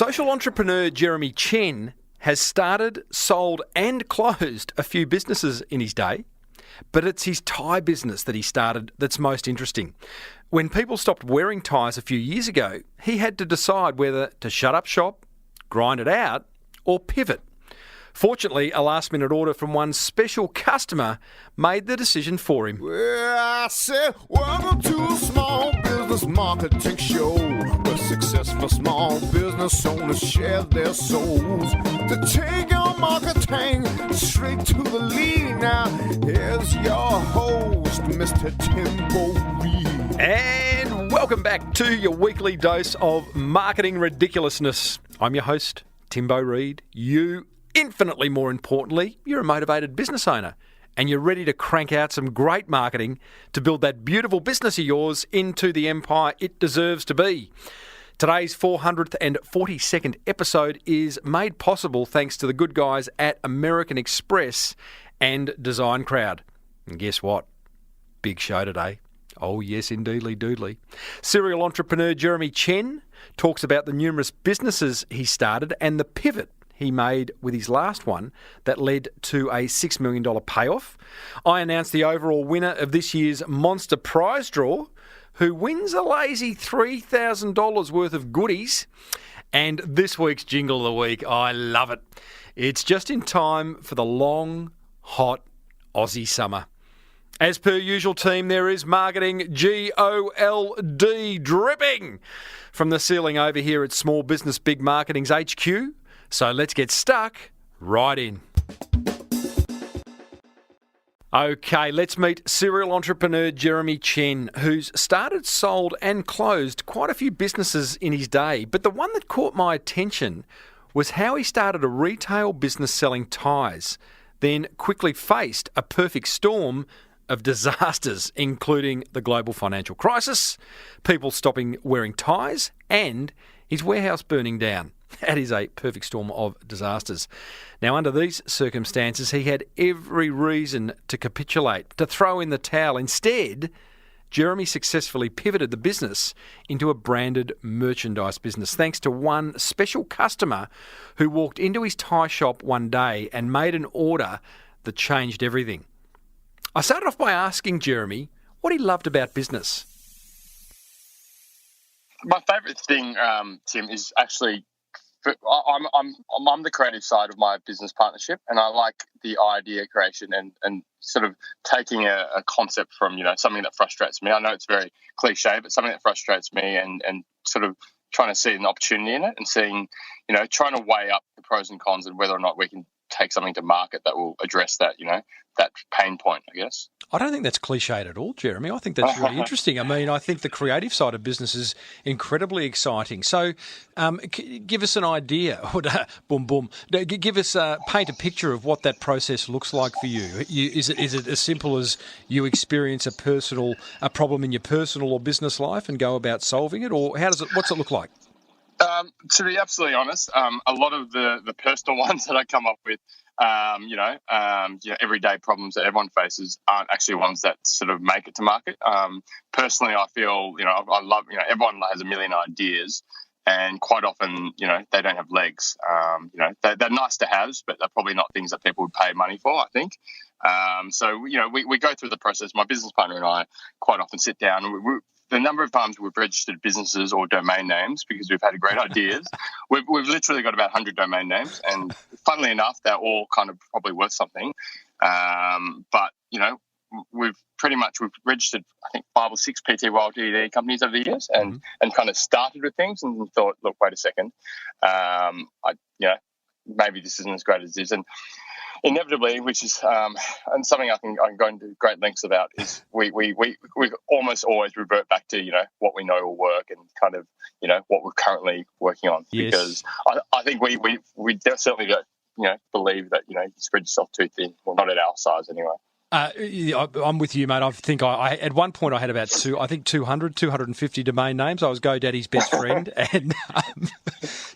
Social entrepreneur Jeremy Chen has started, sold and closed a few businesses in his day, but it's his tie business that he started that's most interesting. When people stopped wearing ties a few years ago, he had to decide whether to shut up shop, grind it out or pivot. Fortunately, a last-minute order from one special customer made the decision for him. Well, I said, welcome to a small business marketing show, where successful small business owners share their souls to take your marketing straight to the lead. Now, here's your host, Mr. Timbo Reid. And welcome back to your weekly dose of marketing ridiculousness. I'm your host, Timbo Reid. Infinitely more importantly, you're a motivated business owner and you're ready to crank out some great marketing to build that beautiful business of yours into the empire it deserves to be. Today's 442nd episode is made possible thanks to the good guys at American Express and Design Crowd. And guess what? Big show today. Oh yes, indeedly doodly. Serial entrepreneur Jeremy Chen talks about the numerous businesses he started and the pivot he made with his last one that led to a $6 million payoff. I announced the overall winner of this year's Monster Prize Draw, who wins a lazy $3,000 worth of goodies. And this week's Jingle of the Week, I love it. It's just in time for the long, hot Aussie summer. As per usual, team, there is marketing GOLD dripping from the ceiling over here at Small Business Big Marketing's HQ. So let's get stuck right in. Okay, let's meet serial entrepreneur Jeremy Chen, who's started, sold and closed quite a few businesses in his day. But the one that caught my attention was how he started a retail business selling ties, then quickly faced a perfect storm of disasters, including the global financial crisis, people stopping wearing ties, and his warehouse burning down. That is a perfect storm of disasters. Now, under these circumstances, he had every reason to capitulate, to throw in the towel. Instead, Jeremy successfully pivoted the business into a branded merchandise business, thanks to one special customer who walked into his tie shop one day and made an order that changed everything. I started off by asking Jeremy what he loved about business. My favourite thing, Tim, is actually I'm the creative side of my business partnership, and I like the idea creation and sort of taking a concept from, something that frustrates me. I know it's very cliche, but something that frustrates me and sort of trying to see an opportunity in it and seeing, trying to weigh up the pros and cons and whether or not we can take something to market that will address that, that pain point, I guess. I don't think that's cliched at all, Jeremy. I think that's really interesting. I mean, I think the creative side of business is incredibly exciting. So give us an idea. Give us, paint a picture of what that process looks like for you. Is it as simple as you experience a problem in your personal or business life and go about solving it? Or what's it look like? To be absolutely honest, a lot of the personal ones that I come up with, everyday problems that everyone faces aren't actually ones that sort of make it to market. Personally, I feel, I love, everyone has a million ideas, and quite often, they don't have legs. They're nice to have, but they're probably not things that people would pay money for, I think. So we go through the process. My business partner and I quite often sit down and the number of times we've registered businesses or domain names because we've had great ideas. We've literally got about 100 domain names, and funnily enough, they're all kind of probably worth something. But we've registered, I think, 5 or 6 PTY Ltd companies over the years, and kind of started with things and thought, look, wait a second, maybe this isn't as great as this. And inevitably, which is and something I can go into great lengths about, is we almost always revert back to what we know will work and kind of what we're currently working on. Yes. Because I think we certainly don't believe that you spread yourself too thin. Well, not at our size anyway. I'm with you, mate. I think I at one point I had about 250 domain names. I was GoDaddy's best friend, and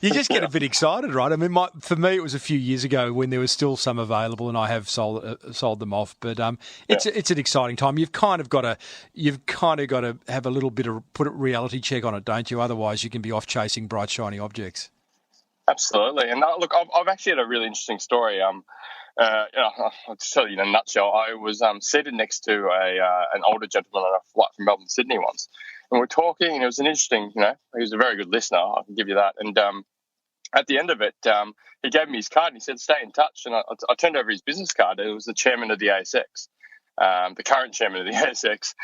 you just get a bit excited, right? I mean, for me, it was a few years ago when there was still some available, and I have sold them off. But it's an exciting time. You've kind of got to have a little bit of put a reality check on it, don't you? Otherwise, you can be off chasing bright shiny objects. Absolutely. And look, I've actually had a really interesting story. I'll just tell you in a nutshell. I was seated next to an older gentleman on a flight from Melbourne to Sydney once, and we're talking, and it was an interesting, he was a very good listener, I can give you that. And at the end of it, he gave me his card and he said, "Stay in touch." And I turned over his business card. It was the chairman of the ASX. The current chairman of the ASX,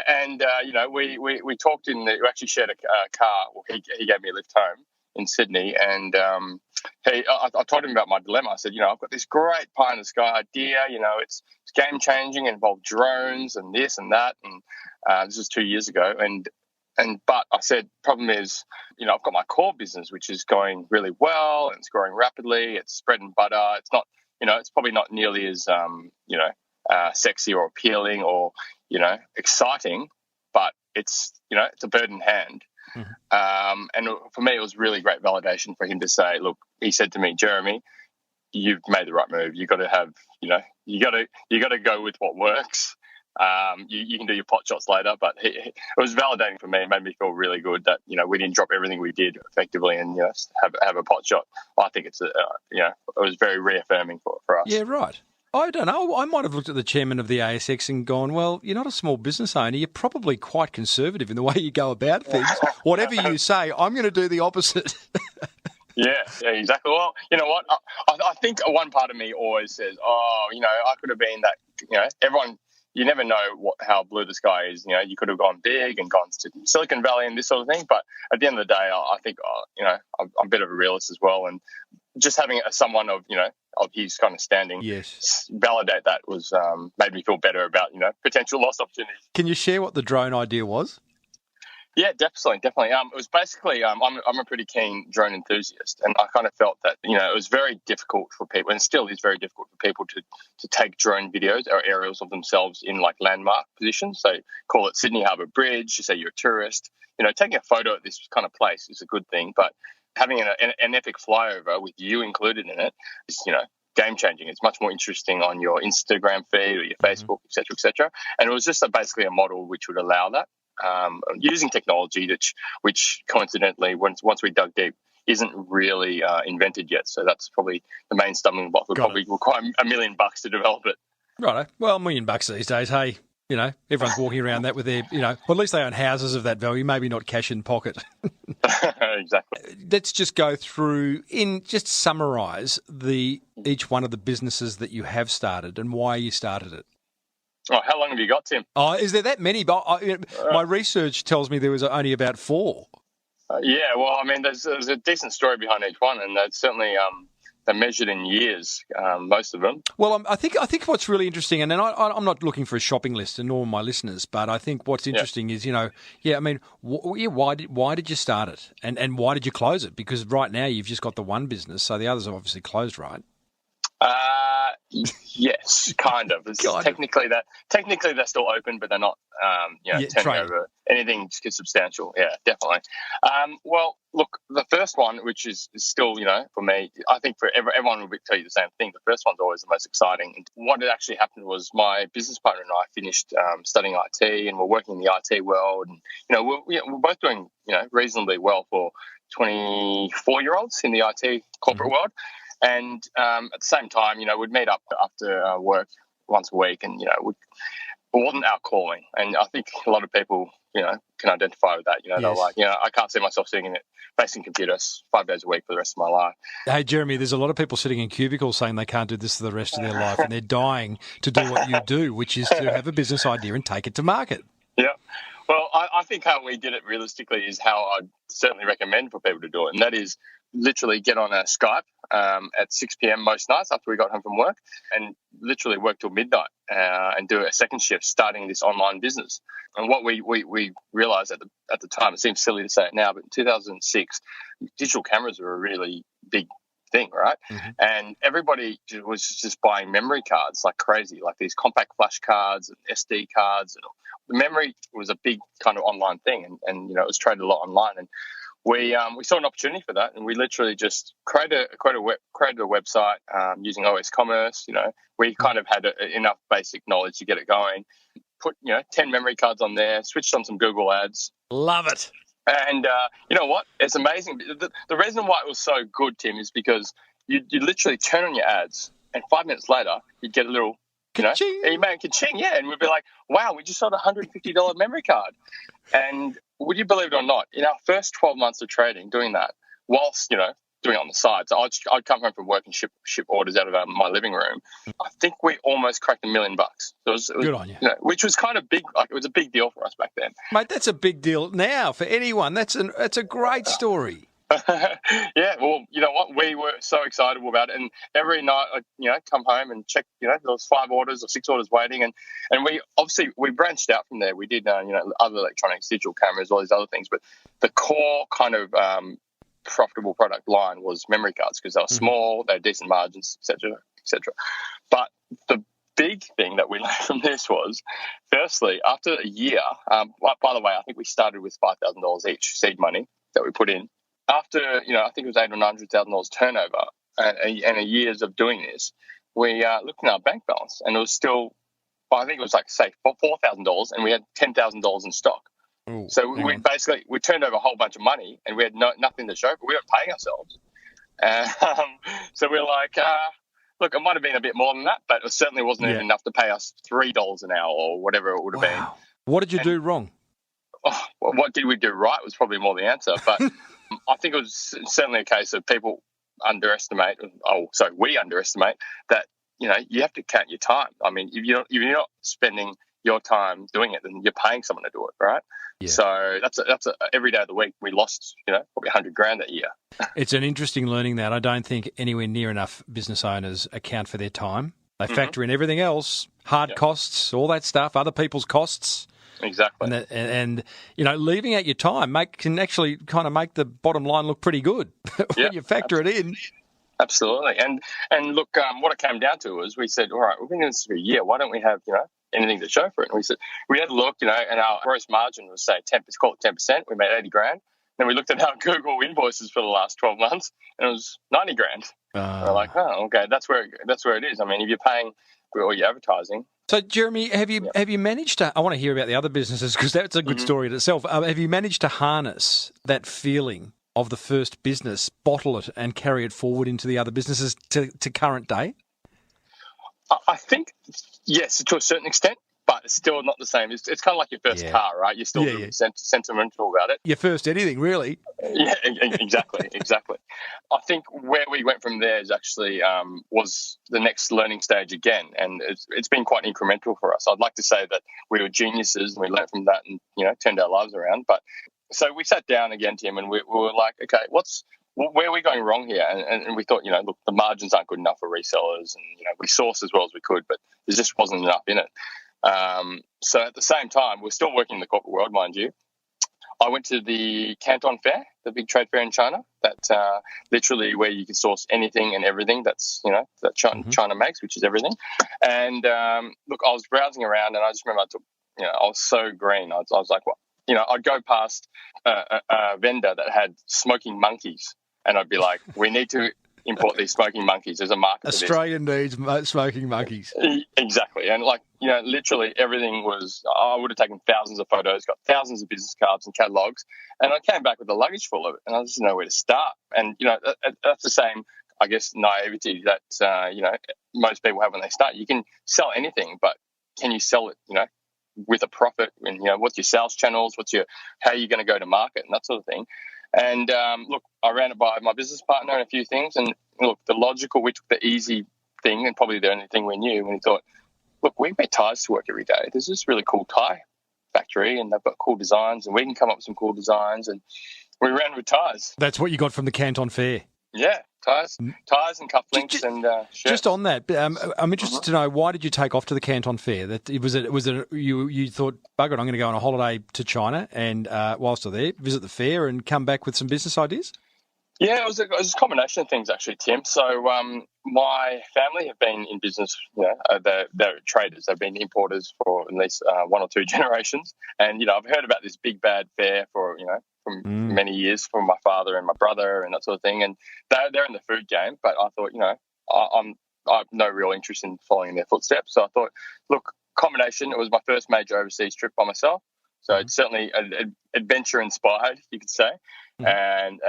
and we talked we actually shared a car. Well, he gave me a lift home in Sydney, and I told him about my dilemma. I said, I've got this great pie in the sky idea. It's game changing, involved drones and this and that, and this was 2 years ago. But I said, problem is, I've got my core business, which is going really well and it's growing rapidly. It's bread and butter. It's not, it's probably not nearly as sexy or appealing or exciting, but it's it's a bird in hand. Mm-hmm. And for me, it was really great validation for him to say, look, he said to me, "Jeremy, you've made the right move. You got to have, you got to go with what works. You can do your pot shots later." But it was validating for me. It made me feel really good that we didn't drop everything we did effectively and have a pot shot. I think it's it was very reaffirming for us. Yeah, right. I don't know. I might have looked at the chairman of the ASX and gone, well, you're not a small business owner. You're probably quite conservative in the way you go about things. Whatever you say, I'm going to do the opposite. Yeah, exactly. Well, you know what? I think one part of me always says, I could have been that, everyone, you never know how blue the sky is. You could have gone big and gone to Silicon Valley and this sort of thing. But at the end of the day, I think, I'm a bit of a realist as well. And just having someone of his kind of standing, yes, validate that was made me feel better about potential lost opportunities. Can you share what the drone idea was? Yeah, definitely. It was basically I'm a pretty keen drone enthusiast, and I kind of felt that it was very difficult for people, and still is very difficult for people to take drone videos or aerials of themselves in like landmark positions. So call it Sydney Harbour Bridge. You say you're a tourist. Taking a photo at this kind of place is a good thing, but having an epic flyover with you included in it is, game changing. It's much more interesting on your Instagram feed or your Facebook, et cetera, et cetera. And it was just basically a model which would allow that using technology, which coincidentally, once we dug deep, isn't really invented yet. So that's probably the main stumbling block. Would probably require $1 million to develop it. Right. Well, $1 million these days, hey. Everyone's walking around that with their, well, at least they own houses of that value, maybe not cash in pocket. Exactly. Let's just go through just summarise each one of the businesses that you have started and why you started it. Oh, how long have you got, Tim? Oh, is there that many? My research tells me there was only about 4. Yeah, well, I mean, there's a decent story behind each one, and that's certainly they're measured in years, most of them. Well, I think what's really interesting, and then I'm not looking for a shopping list, and nor my listeners, but I think what's interesting is, why did you start it, and why did you close it? Because right now you've just got the one business, so the others are obviously closed, right? Yes, kind of. Technically they're still open, but they're not, turning over anything substantial. Yeah, definitely. Well, look, the first one, which is still, for me, I think for everyone will tell you the same thing. The first one's always the most exciting. And what had actually happened was my business partner and I finished studying IT, and we're working in the IT world, and we're both doing reasonably well for 24-year-olds in the IT corporate world. And at the same time, we'd meet up after work once a week, and it wasn't our calling. And I think a lot of people, can identify with that. They're like, I can't see myself sitting facing computers 5 days a week for the rest of my life. Hey, Jeremy, there's a lot of people sitting in cubicles saying they can't do this for the rest of their life, and they're dying to do what you do, which is to have a business idea and take it to market. Yeah. Well, I think how we did it realistically is how I'd certainly recommend for people to do it, and that is literally get on a Skype at 6 p.m. most nights after we got home from work, and literally work till midnight and do a second shift starting this online business. And what we realised at the time, it seems silly to say it now, but in 2006, digital cameras were a really big thing, right? Mm-hmm. And everybody was just buying memory cards like crazy, like these compact flash cards and SD cards. And the memory was a big kind of online thing, and it was traded a lot online. And we saw an opportunity for that, and we literally just created a website using OS Commerce. We kind of had enough basic knowledge to get it going. Put 10 memory cards on there, switched on some Google ads. Love it. And you know what? It's amazing. The reason why it was so good, Tim, is because you literally turn on your ads, and 5 minutes later, you'd get a little, Ka-ching. email ka-ching, yeah, and we'd be like, wow, we just sold a $150 memory card. And would you believe it or not, in our first 12 months of trading, doing that, whilst, doing it on the side. So I'd come home from work and ship orders out of my living room. I think we almost cracked $1 million. So it was Good on you. Which was kind of big. Like, it was a big deal for us back then. Mate, that's a big deal now for anyone. That's a great story. Yeah, well, you know what? We were so excited about it. And every night, come home and check, there was 5 orders or 6 orders waiting. And we branched out from there. We did, other electronics, digital cameras, all these other things. But the core kind of profitable product line was memory cards because they were small, they had decent margins, etc., etc. But the big thing that we learned from this was, firstly, after a year, by the way, I think we started with $5,000 each seed money that we put in. After, I think it was $800,000 or $900,000 turnover and a years of doing this, we looked at our bank balance and it was still, I think it was like, say, $4,000 and we had $10,000 in stock. Ooh, so we turned over a whole bunch of money and we had nothing to show for. We weren't paying ourselves. So we're like, look, it might have been a bit more than that, but it certainly wasn't even enough to pay us $3 an hour or whatever it would have been. What did you do wrong? Well, what did we do right was probably more the answer. But I think it was certainly a case of people we underestimate that, you have to count your time. I mean, if you're not spending your time doing it, then you're paying someone to do it, right? Yeah. So that's every day of the week we lost, probably $100,000 that year. It's an interesting learning that I don't think anywhere near enough business owners account for their time. They factor in everything else, hard costs, all that stuff, other people's costs. Exactly. And leaving out your time can actually kind of make the bottom line look pretty good when you factor it in. Absolutely. And look, what it came down to was we said, all right, we've been doing this for a year. Why don't we have, anything to show for it? And we said, we had a look, and our gross margin was, say, 10%, call it 10%. We made $80,000. Then we looked at our Google invoices for the last 12 months, and it was $90,000. We're like, oh, okay, that's where it is. I mean, if you're paying for all your advertising. So, Jeremy, have you managed to? I want to hear about the other businesses because that's a good story in itself. Have you managed to harness that feeling of the first business, bottle it, and carry it forward into the other businesses to current day? I think yes, to a certain extent, but it's still not the same. It's kind of like your first car, right? You're still sentimental about it. Your first anything, really. Yeah, exactly. I think where we went from there is actually was the next learning stage again, and it's been quite incremental for us. I'd like to say that we were geniuses and we learned from that and turned our lives around. But so we sat down again, Tim, and we were like, okay, where are we going wrong here? And we thought, look, the margins aren't good enough for resellers, and we sourced as well as we could, but there just wasn't enough in it. So at the same time, we're still working in the corporate world, mind you. I went to the Canton Fair, the big trade fair in China, that literally where you can source anything and everything that's that China makes, which is everything. And look, I was browsing around, and I just remember I was so green. I was like, what? I'd go past a vendor that had smoking monkeys, and I'd be like, we need to import these smoking monkeys. There's a market for this. Australia needs smoking monkeys. Exactly. And literally everything was, I would have taken thousands of photos, got thousands of business cards and catalogs, and I came back with a luggage full of it, and I just didn't know where to start. And, that's the same, I guess, naivety that, most people have when they start. You can sell anything, but can you sell it, with a profit? And, what's your sales channels? How are you going to go to market, and that sort of thing. And look, I ran it by my business partner and a few things. And look, we took the easy thing and probably the only thing we knew. And we thought, look, we wear ties to work every day. There's this really cool tie factory, and they've got cool designs, and we can come up with some cool designs. And we ran with ties. That's what you got from the Canton Fair. Yeah, ties and cufflinks and shirts. Just on that, I'm interested to know, why did you take off to the Canton Fair? You thought, bugger it, I'm going to go on a holiday to China and whilst I'm there, visit the fair and come back with some business ideas? Yeah, it was a combination of things actually, Tim. So my family have been in business. They're traders. They've been importers for at least 1 or 2 generations, and I've heard about this big bad fair for many years from my father and my brother and that sort of thing. And they're in the food game, but I thought, I have no real interest in following in their footsteps. So I thought, look, combination. It was my first major overseas trip by myself. So it's certainly adventure inspired, you could say. And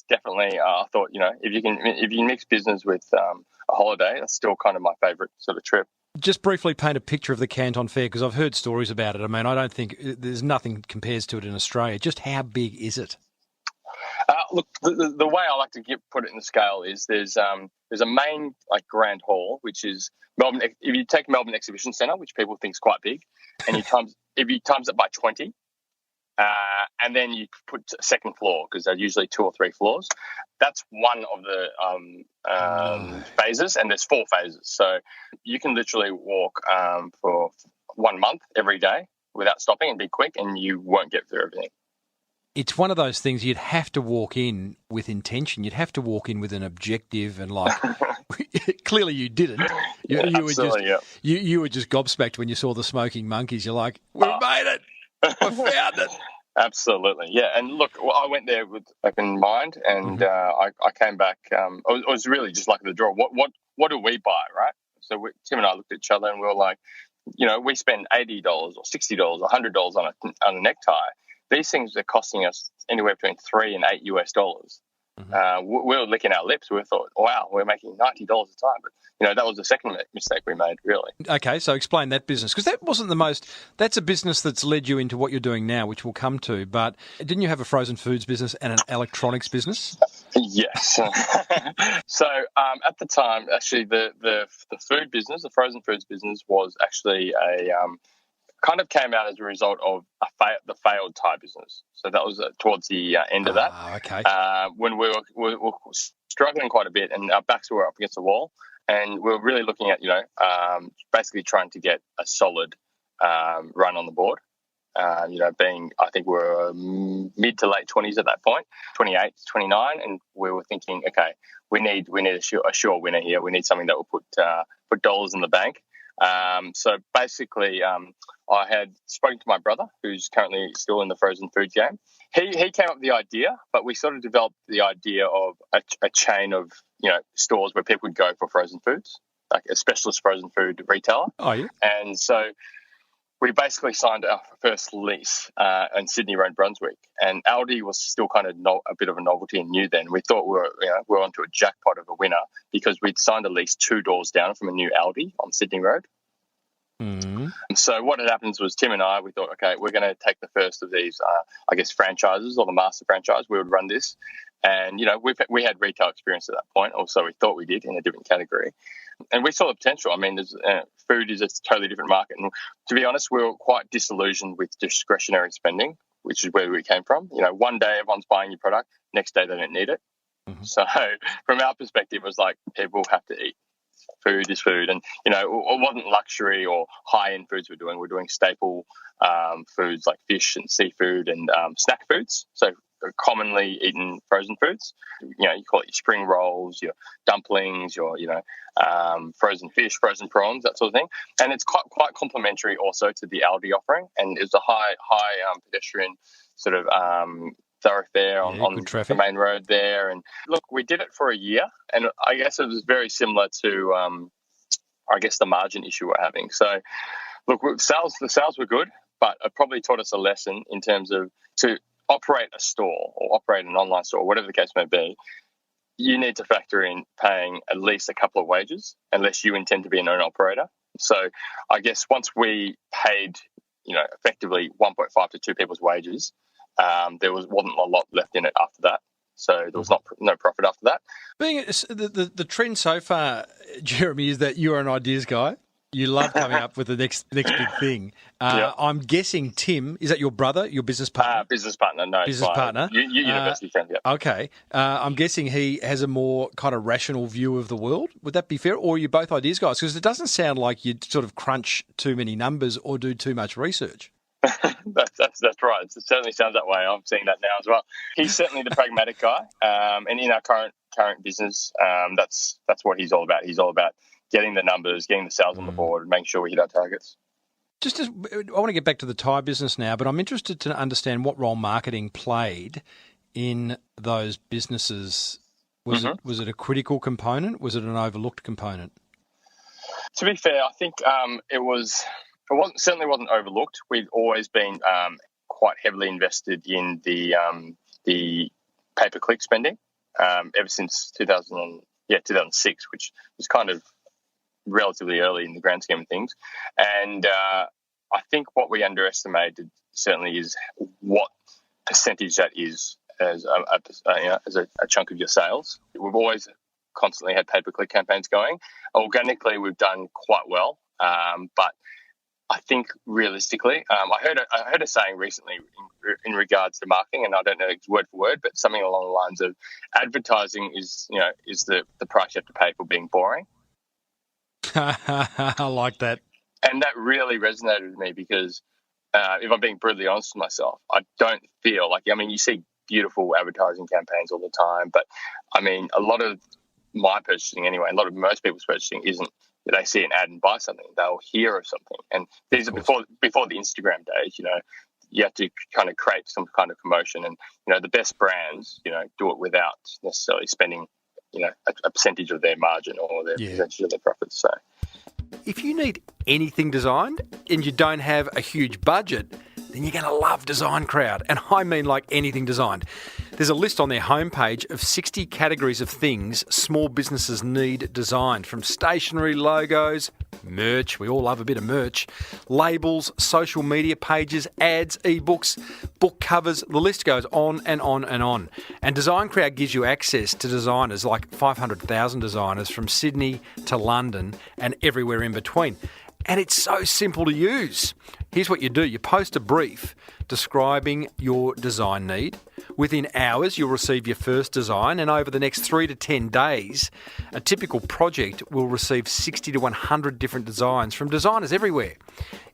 definitely, I thought, if you can mix business with a holiday, that's still kind of my favourite sort of trip. Just briefly paint a picture of the Canton Fair, because I've heard stories about it. I mean, I don't think there's nothing compares to it in Australia. Just how big is it? Look, the way I like to put it in the scale is there's a main grand hall, which is Melbourne. If you take Melbourne Exhibition Centre, which people think is quite big, and if you times it by 20, and then you put a second floor, because they're usually 2 or 3 floors. That's one of the phases, and there's 4 phases. So you can literally walk for 1 month every day without stopping and be quick, and you won't get through everything. It's one of those things you'd have to walk in with intention. You'd have to walk in with an objective, and clearly you didn't. You were just gobsmacked when you saw the smoking monkeys. You're like, we made it. I found it. Absolutely, yeah. And look, I went there with open mind, and I came back. It was really just like the draw. What do we buy, right? So Tim and I looked at each other, and we were like, we spend $80 or $60 or $100 on a necktie. These things are costing us anywhere between $3 and $8. We were licking our lips. We thought, wow, we're making $90 a time. But, that was the second mistake we made, really. Okay, so explain that business, because that wasn't that's a business that's led you into what you're doing now, which we'll come to. But didn't you have a frozen foods business and an electronics business? Yes. So at the time, actually, the food business, the frozen foods business, was actually kind of came out as a result of the failed Thai business. So that was towards the end of that. Okay. When we were struggling quite a bit, and our backs were up against the wall, and we were really looking at, basically trying to get a solid run on the board. I think we were mid to late 20s at that point, 28 to 29, and we were thinking, okay, we need a sure winner here. We need something that will put dollars in the bank. So basically, I had spoken to my brother, who's currently still in the frozen food game. He came up with the idea, but we sort of developed the idea of a chain of stores where people would go for frozen foods, like a specialist frozen food retailer. Oh, yeah. And so we basically signed our first lease in Sydney Road, Brunswick, and Aldi was still kind of a bit of a novelty and new then. We thought we were onto a jackpot of a winner, because we'd signed a lease 2 doors down from a new Aldi on Sydney Road. Mm-hmm. So what had happened was Tim and I, we thought, okay, we're going to take the first of these, franchises, or the master franchise. We would run this. And, we had retail experience at that point, or so we thought we did, in a different category. And we saw the potential. I mean, food is a totally different market. And to be honest, we were quite disillusioned with discretionary spending, which is where we came from. One day everyone's buying your product, next day they don't need it. Mm-hmm. So from our perspective, it was like, people have to eat. Food is food. And, it wasn't luxury or high-end foods we're doing. We're doing staple foods like fish and seafood and snack foods. So commonly eaten frozen foods. You call it your spring rolls, your dumplings, your, frozen fish, frozen prawns, that sort of thing. And it's quite complementary also to the Aldi offering. And it's a high pedestrian sort of thoroughfare on the main road there. And look, we did it for a year, and I guess it was very similar to the margin issue we're having. So look, the sales were good, but it probably taught us a lesson in terms of, to operate a store or operate an online store, whatever the case may be, you need to factor in paying at least a couple of wages, unless you intend to be an owner operator. So I guess once we paid, effectively 1.5 to 2 people's wages, there wasn't a lot left in it after that. So there was no profit after that. Being the trend so far, Jeremy, is that you're an ideas guy. You love coming up with the next big thing. I'm guessing Tim, is that your brother, your business partner? Business partner, no. Business partner. University friend, yeah. Okay. I'm guessing he has a more kind of rational view of the world. Would that be fair? Or are you both ideas guys? Because it doesn't sound like you sort of crunch too many numbers or do too much research. That's right. It certainly sounds that way. I'm seeing that now as well. He's certainly the pragmatic guy, and in our current business, that's what he's all about. He's all about getting the numbers, getting the sales on the board, and making sure we hit our targets. I want to get back to the Thai business now, but I'm interested to understand what role marketing played in those businesses. Was it a critical component? Was it an overlooked component? To be fair, I think it was certainly wasn't overlooked. We've always been quite heavily invested in the pay-per-click spending ever since 2006, which was kind of relatively early in the grand scheme of things. And I think what we underestimated certainly is what percentage that is as a chunk of your sales. We've always constantly had pay-per-click campaigns going. Organically, we've done quite well, but I think realistically, I heard a saying recently in regards to marketing, and I don't know it's word for word, but something along the lines of advertising is the price you have to pay for being boring. I like that. And that really resonated with me because if I'm being brutally honest with myself, I don't feel like, you see beautiful advertising campaigns all the time, but a lot of my purchasing anyway, a lot of most people's purchasing isn't they see an ad and buy something, they'll hear of something. And these are before the Instagram days, you have to kind of create some kind of commotion, and, the best brands, do it without necessarily spending, a percentage of their margin or their percentage of their profits. So if you need anything designed and you don't have a huge budget, then you're going to love Design Crowd. And I mean like anything designed. There's a list on their homepage of 60 categories of things small businesses need designed, from stationery, logos, merch, we all love a bit of merch, labels, social media pages, ads, ebooks, book covers, the list goes on and on and on. And Design Crowd gives you access to designers like 500,000 designers from Sydney to London and everywhere in between. And it's so simple to use. Here's what you do. You post a brief describing your design need. Within hours, you'll receive your first design, and over the next 3 to 10 days, a typical project will receive 60 to 100 different designs from designers everywhere.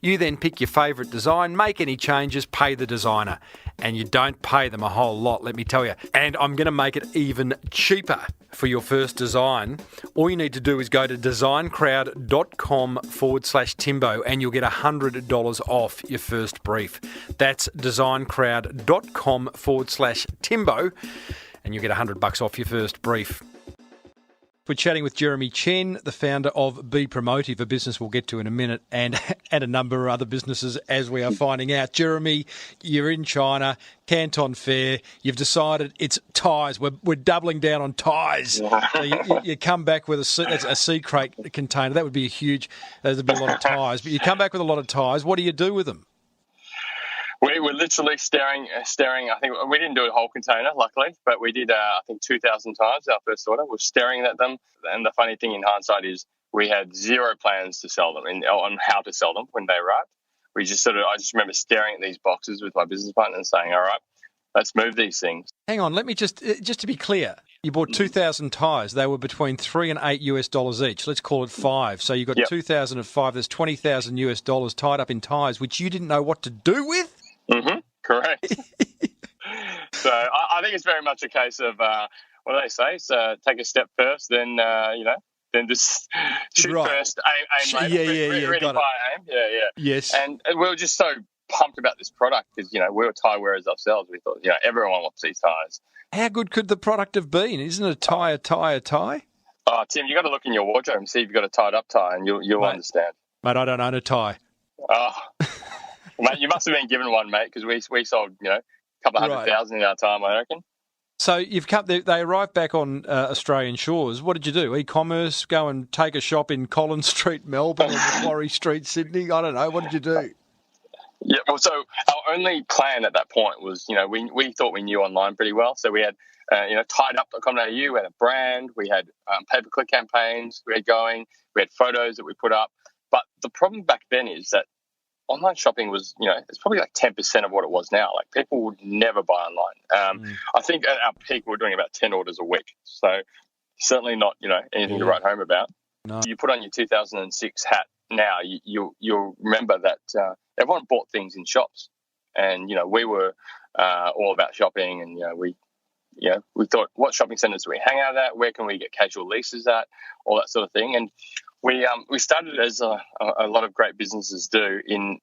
You then pick your favourite design, make any changes, pay the designer. And you don't pay them a whole lot, let me tell you. And I'm going to make it even cheaper for your first design. All you need to do is go to designcrowd.com/Timbo and you'll get $100 off your first brief. That's designcrowd.com/Timbo and you'll get $100 off your first brief. We're chatting with Jeremy Chen, the founder of BePromotive, a business we'll get to in a minute, and a number of other businesses, as we are finding out. Jeremy, you're in China, Canton Fair. You've decided it's ties. We're doubling down on ties. So you come back with a sea crate container. That would be there'd be a lot of ties. But you come back with a lot of ties. What do you do with them? We were literally staring. I think we didn't do a whole container, luckily, but we did, 2,000 ties our first order. We're staring at them. And the funny thing in hindsight is we had zero plans to sell them on how to sell them when they arrived. I just remember staring at these boxes with my business partner and saying, all right, let's move these things. Hang on, let me just to be clear. You bought 2,000 ties. They were between $3 and $8 each. Let's call it 5. So you got 2,000 of 5. There's $20,000 tied up in ties, which you didn't know what to do with? Mm-hmm. Correct. So I think it's very much a case of what do they say? So take a step first, then then just shoot first, aim later. Ready, fire, aim. Yeah. Yes. And we were just so pumped about this product because we were tie wearers ourselves. We thought everyone wants these ties. How good could the product have been? Isn't it a tie? Oh, Tim, you got to look in your wardrobe and see if you've got a tied up tie, and you'll understand. Mate, I don't own a tie. Oh. Mate, you must have been given one, mate, because we sold, a couple of 100,000 in our time, I reckon. So you've come. They arrived back on Australian shores. What did you do? E-commerce? Go and take a shop in Collins Street, Melbourne, or Macquarie Street, Sydney? I don't know. What did you do? Yeah, well, so our only plan at that point was, we thought we knew online pretty well. So we had, tideup.com.au, we had a brand, we had pay-per-click campaigns we had photos that we put up. But the problem back then is that online shopping was, it's probably like 10% of what it was now. Like people would never buy online. I think at our peak we were doing about 10 orders a week. So certainly not, anything to write home about. No. You put on your 2006 hat now, you'll remember that everyone bought things in shops. And, we were all about shopping and, we thought, what shopping centres do we hang out at? Where can we get casual leases at? All that sort of thing. And We started as a lot of great businesses do in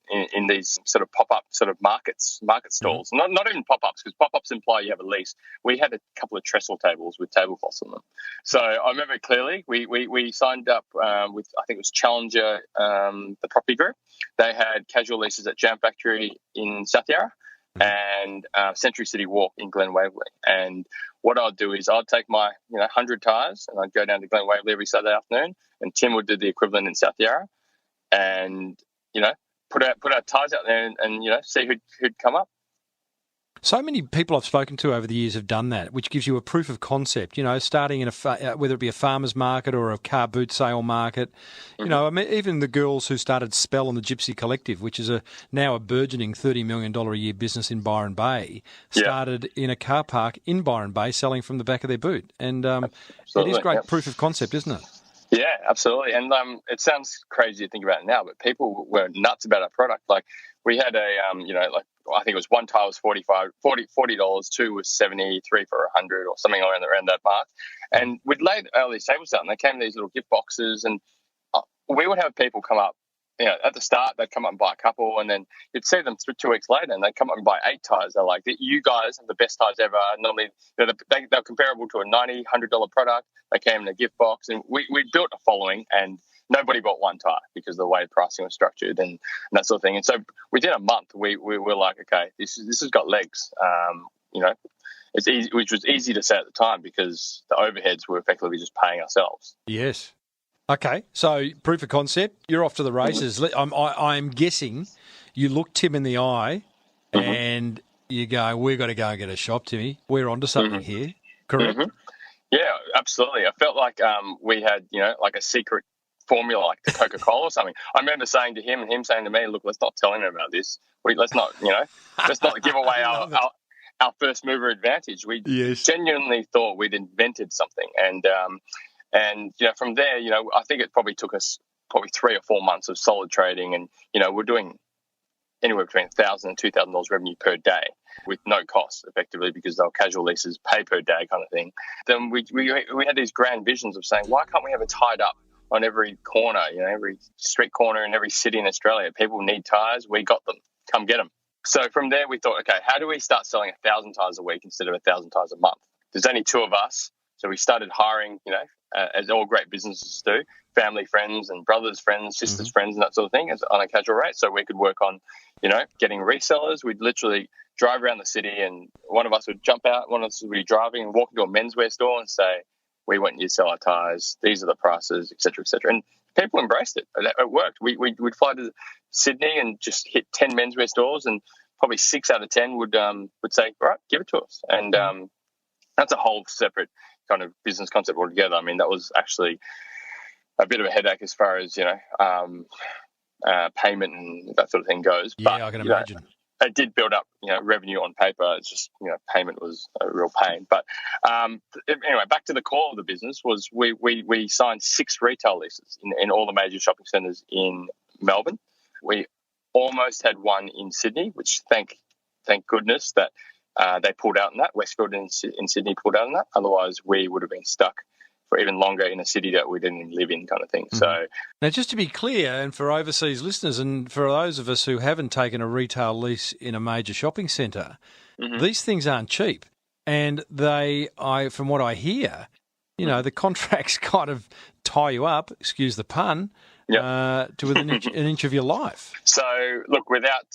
these sort of pop-up sort of market stalls. Not even pop-ups, because pop-ups imply you have a lease. We had a couple of trestle tables with tablecloths on them. So I remember it clearly. We signed up with, I think it was Challenger, the property group. They had casual leases at Jam Factory in South Yarra and Century City Walk in Glen Waverley. And what I'd do is I'd take my 100 tyres and I'd go down to Glen Waverley every Saturday afternoon, and Tim would do the equivalent in South Yarra, and put our tyres out there and see who'd come up. So many people I've spoken to over the years have done that, which gives you a proof of concept, starting in whether it be a farmer's market or a car boot sale market. Even the girls who started Spell and the Gypsy Collective, which is now a burgeoning $30 million a year business in Byron Bay, started in a car park in Byron Bay selling from the back of their boot. And it is great proof of concept, isn't it? Yeah, absolutely. And it sounds crazy to think about it now, but people were nuts about our product. Like, we had I think it was one tile was $40, two was 70, three for 100 or something around that mark. And we'd laid all these tables out, and they came in these little gift boxes, and we would have people come up. At the start, they'd come up and buy a couple, and then you'd see them 2 weeks later, and they'd come up and buy 8 tyres. They're like, "You guys have the best tyres ever." Normally, they're comparable to a $90, $100 product. They came in a gift box, and we built a following, and nobody bought one tyre because of the way pricing was structured and that sort of thing. And so within a month, we were like, okay, this has got legs. It's easy, which was easy to say at the time because the overheads were effectively just paying ourselves. Yes. Okay, so proof of concept, you're off to the races. I'm guessing you look Tim in the eye and you go, "We've got to go and get a shop, Timmy. We're onto something here." Correct? Yeah, absolutely. I felt like we had, like a secret formula, like the Coca-Cola or something. I remember saying to him and him saying to me, "Look, let's not tell him about this. Let's not give away our first mover advantage." We genuinely thought we'd invented something, and from there, I think it probably took us 3 or 4 months of solid trading, and we're doing anywhere between $1,000 and $2,000 revenue per day with no costs, effectively, because they're casual leases, pay per day kind of thing. Then we had these grand visions of saying, why can't we have it tied up on every corner, every street corner in every city in Australia? People need tyres, we got them, come get them. So from there we thought, okay, how do we start selling 1,000 tyres a week instead of 1,000 tyres a month? There's only 2 of us, so we started hiring, as all great businesses do, family friends and brothers friends, sisters friends and that sort of thing on a casual rate, so we could work on, getting resellers. We'd literally drive around the city, and one of us would jump out, one of us would be driving and walk into a menswear store and say, "We want you to sell our tyres, these are the prices," et cetera, et cetera. And people embraced it. It worked. We'd fly to Sydney and just hit 10 menswear stores, and probably 6 out of 10 would say, "All right, give it to us." And that's a whole separate kind of business concept altogether. I mean, that was actually a bit of a headache as far as, payment and that sort of thing goes. Yeah, but, I can imagine. It did build up, revenue on paper. It's just, payment was a real pain. But anyway, back to the core of the business was we signed 6 retail leases in all the major shopping centres in Melbourne. We almost had one in Sydney, which thank goodness that they pulled out on that. Westfield in Sydney pulled out on that. Otherwise, we would have been stuck for even longer in a city that we didn't live in, kind of thing. So now, just to be clear, and for overseas listeners, and for those of us who haven't taken a retail lease in a major shopping centre, these things aren't cheap. And from what I hear, the contracts kind of tie you up, excuse the pun, to within an inch of your life. So, look, without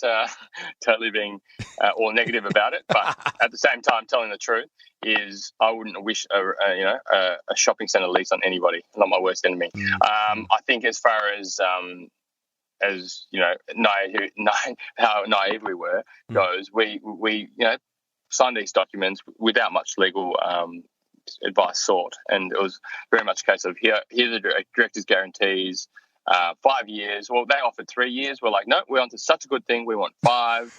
totally being all negative about it, but at the same time telling the truth, is I wouldn't wish a shopping centre lease on anybody. Not my worst enemy. I think as far as how naive we were goes, we signed these documents without much legal advice sought, and it was very much a case of here are the director's guarantees. 5 years. Well, they offered 3 years. We're like, no, we're onto such a good thing. We want 5.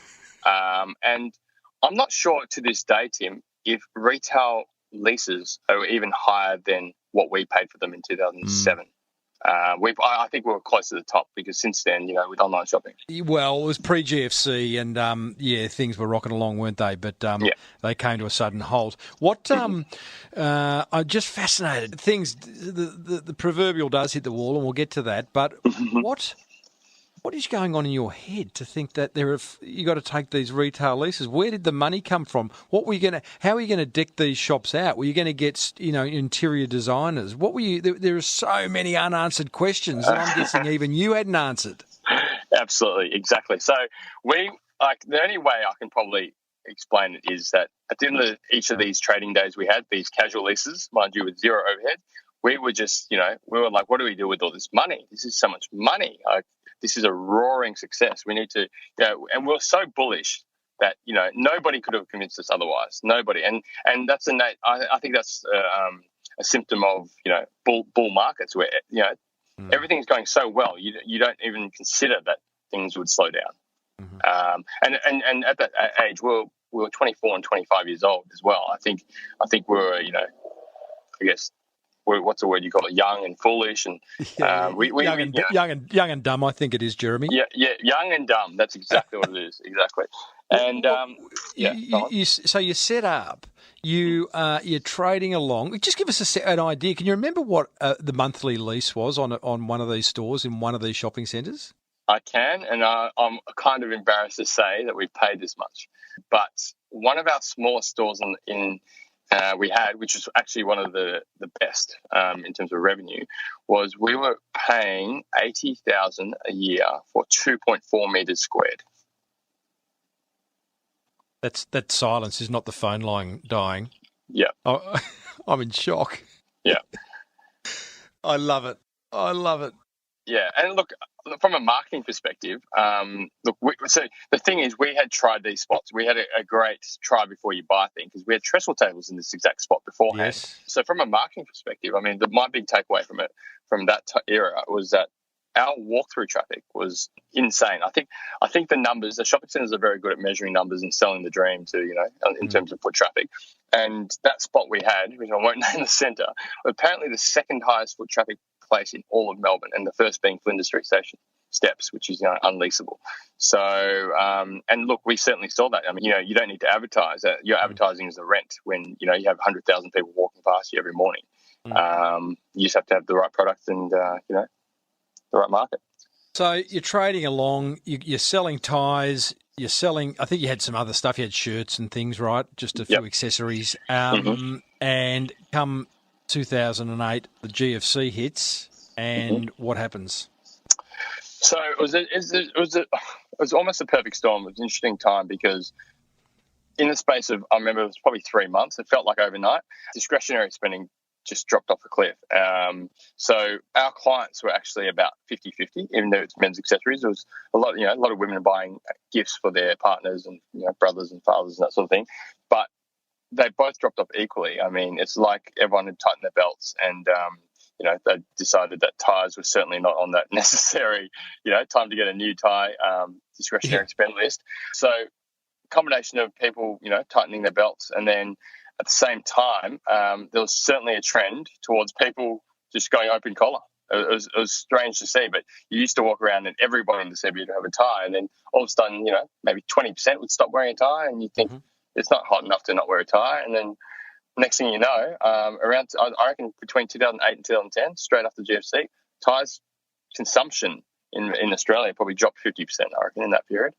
And I'm not sure to this day, Tim, if retail leases are even higher than what we paid for them in 2007. I think we were close to the top because since then, with online shopping. Well, it was pre-GFC, and things were rocking along, weren't they? But they came to a sudden halt. What? I'm just fascinated. Things, the proverbial does hit the wall, and we'll get to that. But what is going on in your head to think that you got to take these retail leases? Where did the money come from? How are you going to deck these shops out? Were you going to get interior designers? What were you? There are so many unanswered questions that I'm guessing even you hadn't answered. Absolutely, exactly. So the only way I can probably explain it is that at the end of each of these trading days we had these casual leases, mind you, with zero overhead. We were just, we were like, what do we do with all this money? This is so much money. This is a roaring success. We need to, and we're so bullish that, nobody could have convinced us otherwise. Nobody. And that's I think that's a symptom of, bull markets where, everything's going so well. You don't even consider that things would slow down. Mm-hmm. And at that age, we were 24 and 25 years old as well. I think we were, I guess, what's the word you call it? Young and foolish, and young and dumb. I think it is, Jeremy. Yeah, young and dumb. That's exactly what it is. Exactly. And so you set up. You're trading along. Just give us an idea. Can you remember what the monthly lease was on one of these stores in one of these shopping centres? I can, and I'm kind of embarrassed to say that we've paid this much. But one of our smallest stores we had, which was actually one of the best in terms of revenue, was we were paying $80,000 a year for 2.4 meters squared. That silence is not the phone line dying. Yeah, I'm in shock. Yeah, I love it. Yeah, and look, from a marketing perspective, so the thing is, we had tried these spots. We had a great try before you buy thing because we had trestle tables in this exact spot beforehand. Yes. So from a marketing perspective, I mean, my big takeaway from that era was that our walkthrough traffic was insane. I think the numbers, the shopping centres are very good at measuring numbers and selling the dream to, in terms of foot traffic. And that spot we had, which I won't name the centre, apparently the second highest foot traffic place in all of Melbourne, and the first being Flinders Street Station Steps, which is unleasable. So, and look, we certainly saw that. I mean, you don't need to advertise. Your advertising is the rent when you have 100,000 people walking past you every morning. You just have to have the right product and the right market. So you're trading along. You're selling ties. You're selling. I think you had some other stuff. You had shirts and things, right? Just a few accessories. And come 2008, the GFC hits, and what happens? So it was almost a perfect storm. It was an interesting time because in the space of, I remember it was probably 3 months. It felt like overnight. Discretionary spending just dropped off a cliff. So our clients were actually about 50-50, even though it's men's accessories. There was a lot of women buying gifts for their partners and brothers and fathers and that sort of thing. But they both dropped off equally. I mean, it's like everyone had tightened their belts and, they decided that ties were certainly not on that necessary, time to get a new tie, discretionary spend list. So combination of people, tightening their belts, and then at the same time, there was certainly a trend towards people just going open collar. It was strange to see, but you used to walk around and everybody in the suburb would have a tie, and then all of a sudden, maybe 20% would stop wearing a tie, and you think it's not hot enough to not wear a tie, and then next thing you know, around I reckon between 2008 and 2010, straight after GFC, ties consumption in Australia probably dropped 50%. I reckon in that period.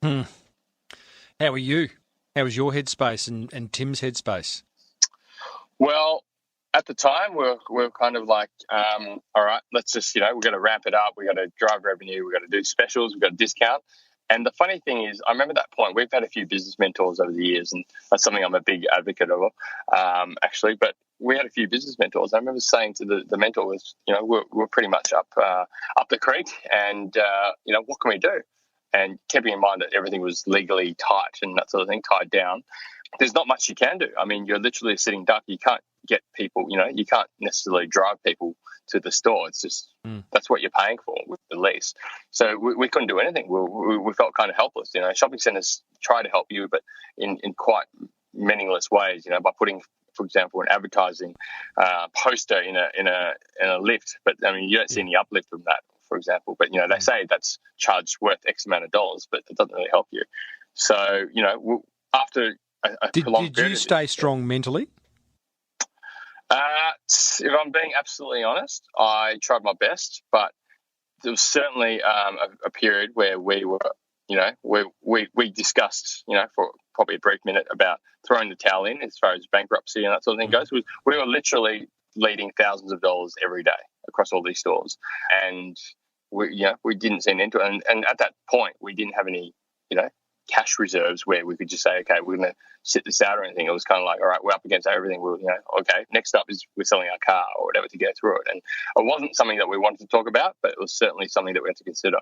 How were you? How was your headspace and Tim's headspace? Well, at the time, we're kind of like, all right, let's just, we're going to ramp it up. We got to drive revenue. We got to do specials. We got to discount. And the funny thing is, I remember that point. We've had a few business mentors over the years, and that's something I'm a big advocate of, actually. But we had a few business mentors. I remember saying to the mentor was, we're pretty much up the creek, and what can we do? And keeping in mind that everything was legally tight and that sort of thing, tied down, there's not much you can do. I mean, you're literally a sitting duck. You can't get people, you can't necessarily drive people to the store. It's just that's what you're paying for with the lease. So we couldn't do anything. We felt kind of helpless. Shopping centres try to help you, but in quite meaningless ways, by putting for example, an advertising poster in a lift, but I mean, you don't see any uplift from that, for example. But they say that's charged worth X amount of dollars, but it doesn't really help you. So after a prolonged did you stay strong mentally? If I'm being absolutely honest, I tried my best, but there was certainly a period where we were, we discussed, for probably a brief minute about throwing the towel in as far as bankruptcy and that sort of thing goes. We were literally bleeding thousands of dollars every day across all these stores, and we didn't see an end to it. And at that point, we didn't have any, cash reserves where we could just say, okay, we're going to sit this out or anything. It was kind of like, all right, we're up against everything. We're, okay, next up is we're selling our car or whatever to get through it. And it wasn't something that we wanted to talk about, but it was certainly something that we had to consider.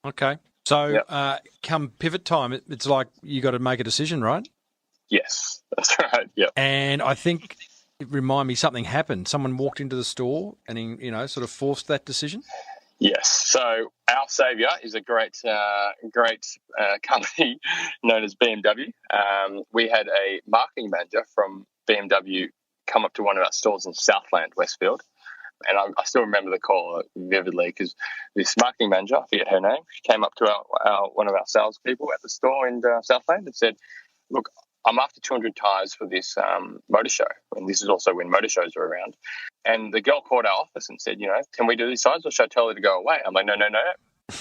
Okay. So come pivot time, it's like you got to make a decision, right? Yes, that's right. Yeah. And I think, remind me, something happened. Someone walked into the store and, sort of forced that decision? Yes. So our saviour is a great company known as BMW. We had a marketing manager from BMW come up to one of our stores in Southland, Westfield. And I still remember the call vividly because this marketing manager, I forget her name, she came up to one of our salespeople at the store in Southland and said, look, I'm after 200 tyres for this motor show. And this is also when motor shows are around. And the girl called our office and said, can we do these tyres or should I tell her to go away? I'm like, no.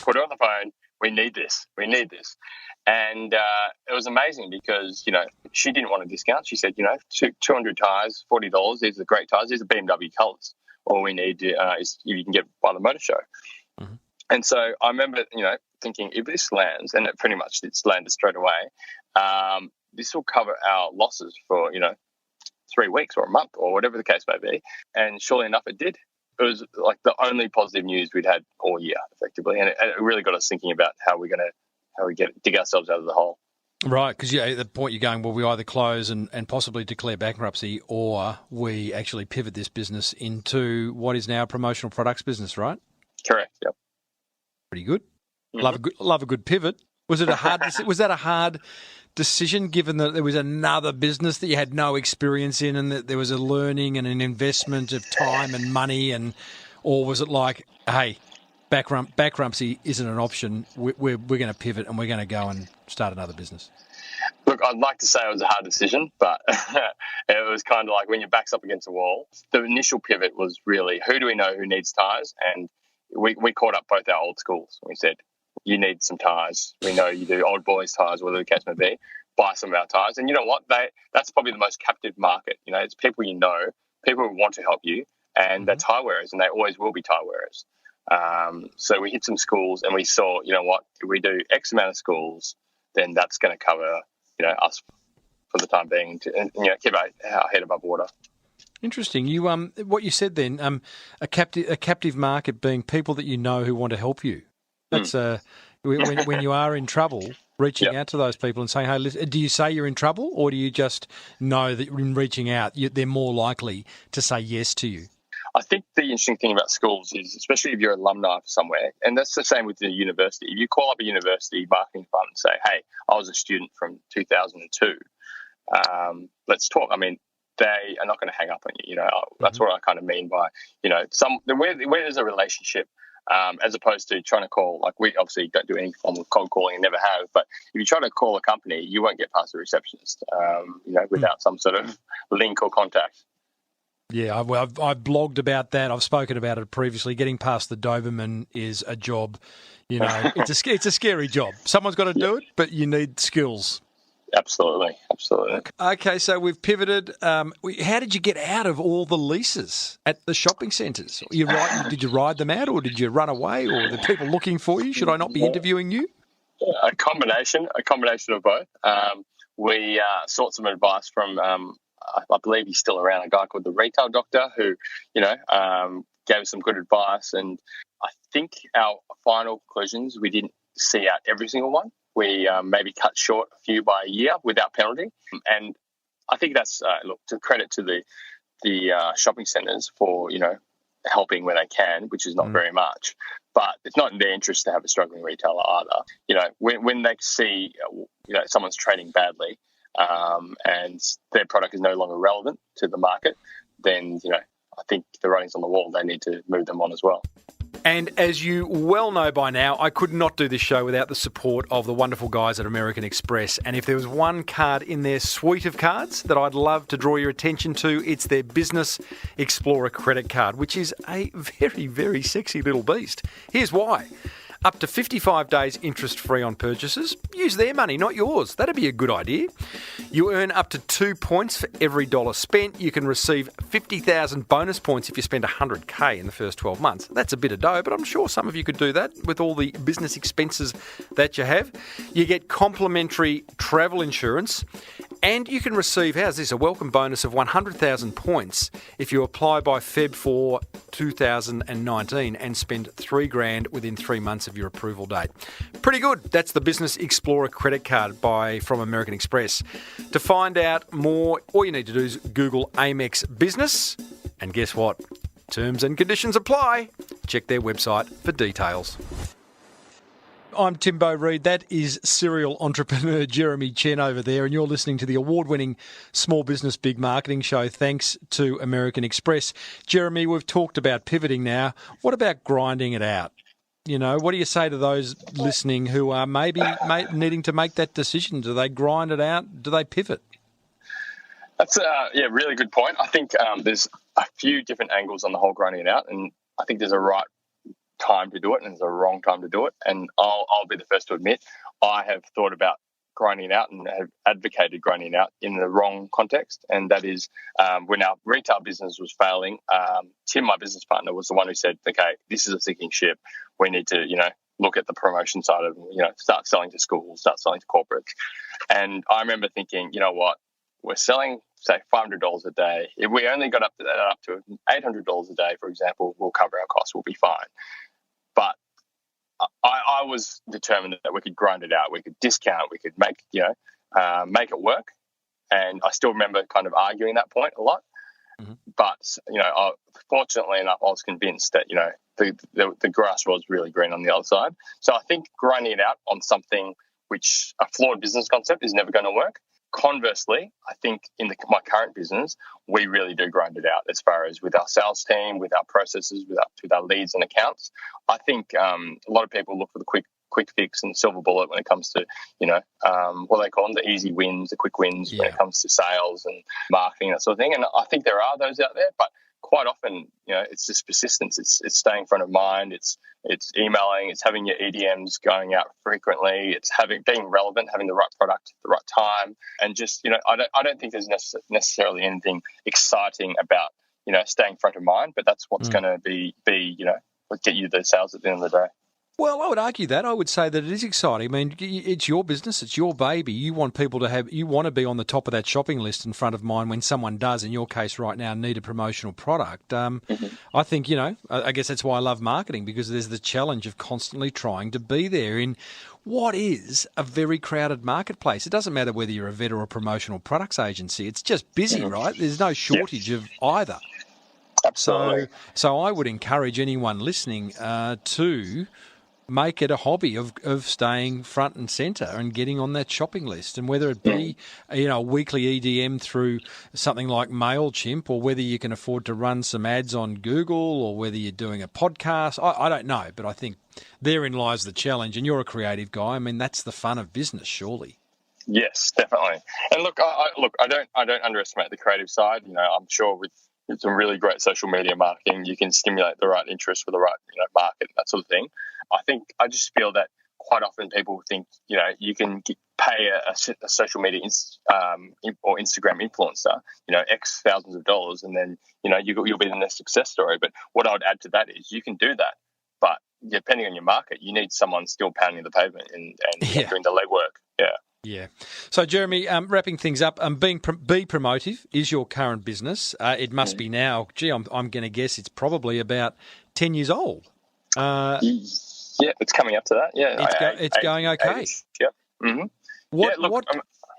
Put her on the phone. We need this. And it was amazing because, she didn't want a discount. She said, 200 tyres, $40. These are great tyres. These are BMW colours. All we need is you can get by the motor show. Mm-hmm. And so I remember, thinking if this lands, and it pretty much it's landed straight away, this will cover our losses for, 3 weeks or a month or whatever the case may be. And surely enough, it did. It was like the only positive news we'd had all year, effectively. And it really got us thinking about how we dig ourselves out of the hole. Right, because at the point you're going, well, we either close and possibly declare bankruptcy or we actually pivot this business into what is now a promotional products business, right? Correct, yep. Pretty good. Mm-hmm. Love a good pivot. Was that a hard decision given that there was another business that you had no experience in and that there was a learning and an investment of time and money, or was it like, hey, bankruptcy isn't an option, we're going to pivot and we're going to go and start another business? Look, I'd like to say it was a hard decision, but it was kind of like when your back's up against a wall. The initial pivot was really, who do we know who needs tyres? And we called up both our old schools. We said, you need some tyres. We know you do old boys tyres, whatever the case may be. Buy some of our tyres. And you know what? That's probably the most captive market. It's people people who want to help you, and they're tyre wearers, and they always will be tyre wearers. So we hit some schools and we saw, what, if we do X amount of schools, then that's going to cover, us for the time being and keep our head above water. Interesting. You what you said then, a captive market being people that who want to help you. That's when you are in trouble, reaching out to those people and saying, hey, listen, do you say you're in trouble, or do you just know that in reaching out, they're more likely to say yes to you? I think the interesting thing about schools is, especially if you're alumni of somewhere, and that's the same with the university. If you call up a university marketing department and say, hey, I was a student from 2002, let's talk. I mean, they are not going to hang up on you. That's what I kind of mean by, where there's a relationship, as opposed to trying to call, like we obviously don't do any form of cold calling and never have, but if you try to call a company, you won't get past the receptionist, without some sort of link or contact. Yeah, I've blogged about that. I've spoken about it previously. Getting past the Doberman is a job. It's a scary job. Someone's got to do it, but you need skills. Absolutely. Okay, so we've pivoted. How did you get out of all the leases at the shopping centres? Did you ride them out, or did you run away, or are the people looking for you? Should I not be interviewing you? A combination of both. We sought some advice from, I believe he's still around, a guy called the Retail Doctor who, gave us some good advice. And I think our final conclusions, we didn't see out every single one. We maybe cut short a few by a year without penalty. And I think that's, to credit to the shopping centres for, helping where they can, which is not very much. But it's not in their interest to have a struggling retailer either. When they see, someone's trading badly, and their product is no longer relevant to the market, then, I think the writing's on the wall. They need to move them on as well. And as you well know by now, I could not do this show without the support of the wonderful guys at American Express. And if there was one card in their suite of cards that I'd love to draw your attention to, it's their Business Explorer credit card, which is a very, very sexy little beast. Here's why. Up to 55 days interest-free on purchases. Use their money, not yours. That'd be a good idea. You earn up to 2 points for every dollar spent. You can receive 50,000 bonus points if you spend 100K in the first 12 months. That's a bit of dough, but I'm sure some of you could do that with all the business expenses that you have. You get complimentary travel insurance, and you can receive, how's this, a welcome bonus of 100,000 points if you apply by Feb 4 2019 and spend $3,000 within 3 months of your approval date. Pretty good. That's the Business Explorer credit card from American Express. To find out more, all you need to do is Google Amex Business, and guess what? Terms and conditions apply. Check their website for details. I'm Timbo Reid. That is serial entrepreneur Jeremy Chen over there, and you're listening to the award-winning Small Business Big Marketing Show, thanks to American Express. Jeremy, we've talked about pivoting now. What about grinding it out? What do you say to those listening who are maybe needing to make that decision? Do they grind it out? Do they pivot? That's a really good point. I think there's a few different angles on the whole grinding it out, and I think there's a right time to do it and there's a wrong time to do it. And I'll be the first to admit I have thought about grinding it out and have advocated grinding it out in the wrong context. And that is when our retail business was failing, Tim, my business partner, was the one who said, okay, this is a sinking ship. We need to, look at the promotion side of, start selling to schools, start selling to corporates. And I remember thinking, you know what, we're selling, say, $500 a day. If we only got up to $800 a day, for example, we'll cover our costs, we'll be fine. But I was determined that we could grind it out, we could discount, we could make it work. And I still remember kind of arguing that point a lot. Mm-hmm. But, fortunately enough, I was convinced that, the grass was really green on the other side. So I think grinding it out on something which a flawed business concept is never going to work. Conversely, I think in my current business, we really do grind it out as far as with our sales team, with our processes, with our leads and accounts. I think a lot of people look for the quick fix and silver bullet when it comes to, what they call them, the easy wins, the quick wins when it comes to sales and marketing, that sort of thing. And I think there are those out there, but quite often, it's just persistence. It's staying front of mind. It's emailing. It's having your EDMs going out frequently. It's being relevant, having the right product at the right time, and just I don't think there's necessarily anything exciting about staying front of mind, but that's what's going to be what get you the sales at the end of the day. Well, I would argue that. I would say that it is exciting. I mean, it's your business. It's your baby. You want people you want to be on the top of that shopping list in front of mind when someone does, in your case right now, need a promotional product. I think, I guess that's why I love marketing, because there's the challenge of constantly trying to be there in what is a very crowded marketplace. It doesn't matter whether you're a vet or a promotional products agency. It's just busy, right? There's no shortage of either. Absolutely. So I would encourage anyone listening to make it a hobby of staying front and centre and getting on that shopping list. And whether it be a weekly EDM through something like MailChimp, or whether you can afford to run some ads on Google, or whether you're doing a podcast, I don't know. But I think therein lies the challenge. And you're a creative guy. I mean, that's the fun of business, surely. Yes, definitely. And look, I don't underestimate the creative side. I'm sure with some really great social media marketing, you can stimulate the right interest with the right market, that sort of thing. I just feel that quite often people think you can pay a social media or Instagram influencer X thousands of dollars, and then you'll be the next success story. But what I would add to that is you can do that, but depending on your market, you need someone still pounding the pavement and doing the legwork. Yeah. So, Jeremy, wrapping things up, BePromotive is your current business. It must be now. Gee, I'm going to guess it's probably about 10 years old. Yeah, it's coming up to that. Yeah, it's going okay. Yep. Mm-hmm. What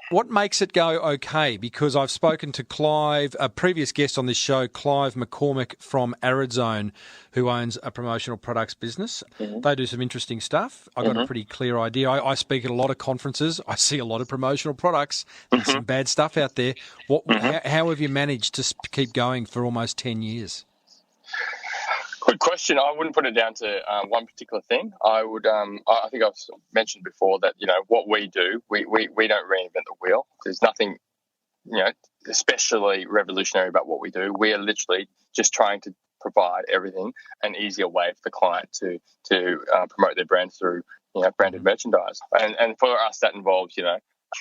What makes it go okay? Because I've spoken to Clive, a previous guest on this show, Clive McCormick from Arid Zone, who owns a promotional products business. Mm-hmm. They do some interesting stuff. I've got a pretty clear idea. I speak at a lot of conferences. I see a lot of promotional products. There's some bad stuff out there. How have you managed to keep going for almost 10 years? Good question. I wouldn't put it down to one particular thing. I would. I think I've mentioned before that what we do, we don't reinvent the wheel. There's nothing, especially revolutionary about what we do. We are literally just trying to provide everything an easier way for the client to promote their brand through branded merchandise. And for us, that involves